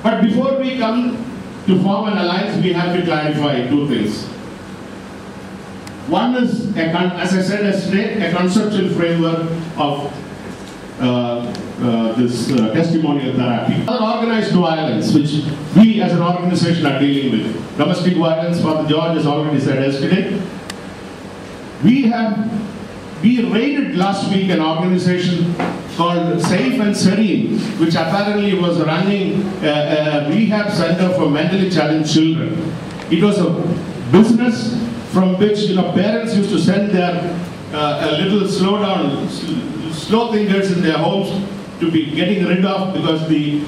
But before we come to form an alliance, we have to clarify two things. One is, as I said yesterday, a conceptual framework of this testimonial therapy. Other organized violence, which we as an organization are dealing with. Domestic violence, Father George has already said yesterday. We raided last week an organization called Safe and Serene, which apparently was running a rehab center for mentally challenged children. It was a business from which parents used to send their little slow thinkers in their homes to be getting rid of, because the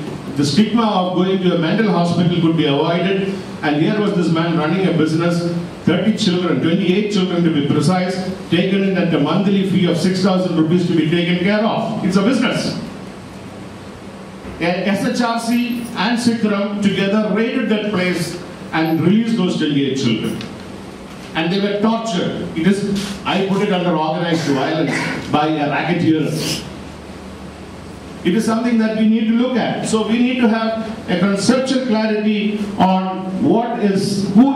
stigma of going to a mental hospital could be avoided. And here was this man running a business, 30 children, 28 children to be precise, taken in at a monthly fee of 6,000 rupees to be taken care of. It's a business. SHRC and Sikram together raided that place and released those 28 children. And they were tortured. I put it under organized violence by a racketeer. It is something that we need to look at. So we need to have a conceptual clarity on who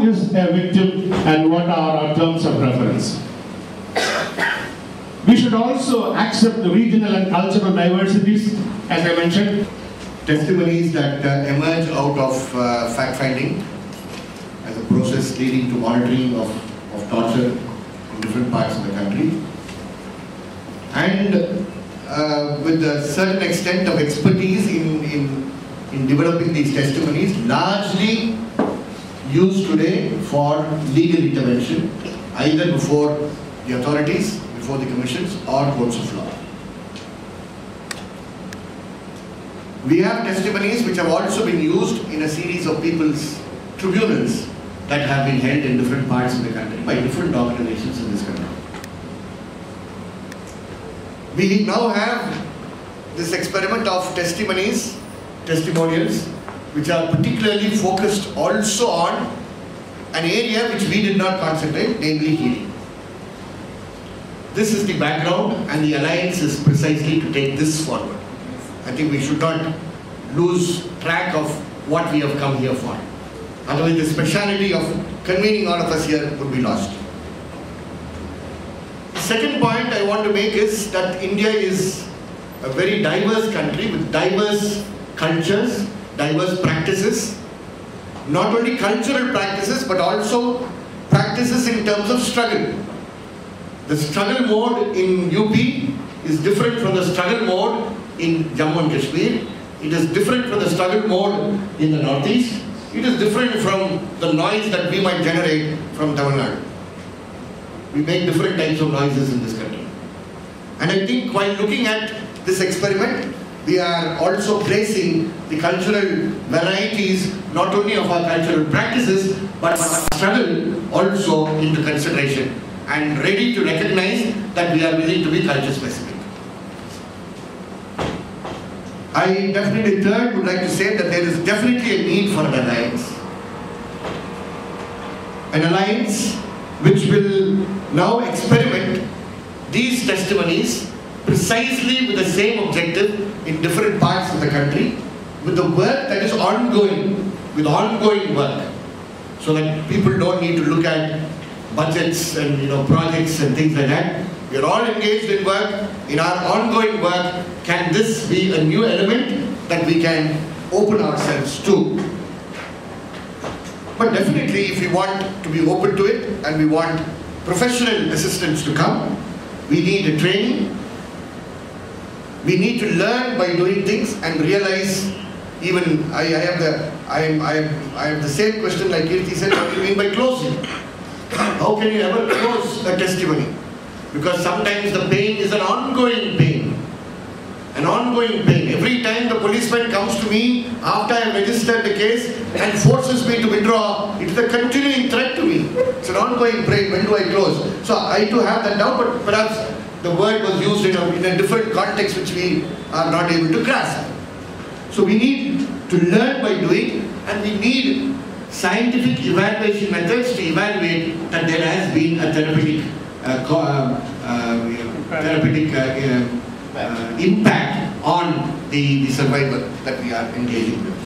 is a victim and what are our terms of reference. We should also accept the regional and cultural diversities, as I mentioned. Testimonies that emerge out of fact-finding as a process leading to monitoring of torture in different parts of the country. And with a certain extent of expertise in developing these testimonies, largely used today for legal intervention, either before the authorities, before the commissions, or courts of law. We have testimonies which have also been used in a series of people's tribunals that have been held in different parts of the country by different organizations in this country. We now have this experiment of testimonials, which are particularly focused also on an area which we did not concentrate, namely healing. This is the background, and the alliance is precisely to take this forward. I think we should not lose track of what we have come here for. Otherwise, the speciality of convening all of us here would be lost. The second point I want to make is that India is a very diverse country with diverse cultures, diverse practices. Not only cultural practices, but also practices in terms of struggle. The struggle mode in UP is different from the struggle mode in Jammu and Kashmir. It is different from the struggle mode in the Northeast. It is different from the noise that we might generate from Tamil Nadu. We make different types of noises in this country. And I think while looking at this experiment, we are also placing the cultural varieties, not only of our cultural practices, but our struggle also into consideration, and ready to recognize that we are willing to be culture specific. I definitely, third, would like to say that there is definitely a need for an alliance. An alliance which will now experiment these testimonies precisely with the same objective in different parts of the country, with the work that is ongoing, with ongoing work, so that people don't need to look at budgets and projects and things like that. We are all engaged in work. In our ongoing work, can this be a new element that we can open ourselves to? But definitely, if we want to be open to it and we want professional assistance to come, we need a training. We need to learn by doing things and realize. Even I have the same question like Kirti said. What do you mean by closing? How can you ever close a testimony? Because sometimes the pain is an ongoing pain. An ongoing pain. Every time the policeman comes to me after I have registered the case and forces me to withdraw, it is a continuing threat to me. It's an ongoing pain. When do I close? So I too have that doubt, but perhaps the word was used in a different context which we are not able to grasp. So we need to learn by doing, and we need scientific evaluation methods to evaluate that there has been a therapeutic impact on the survivor that we are engaging with.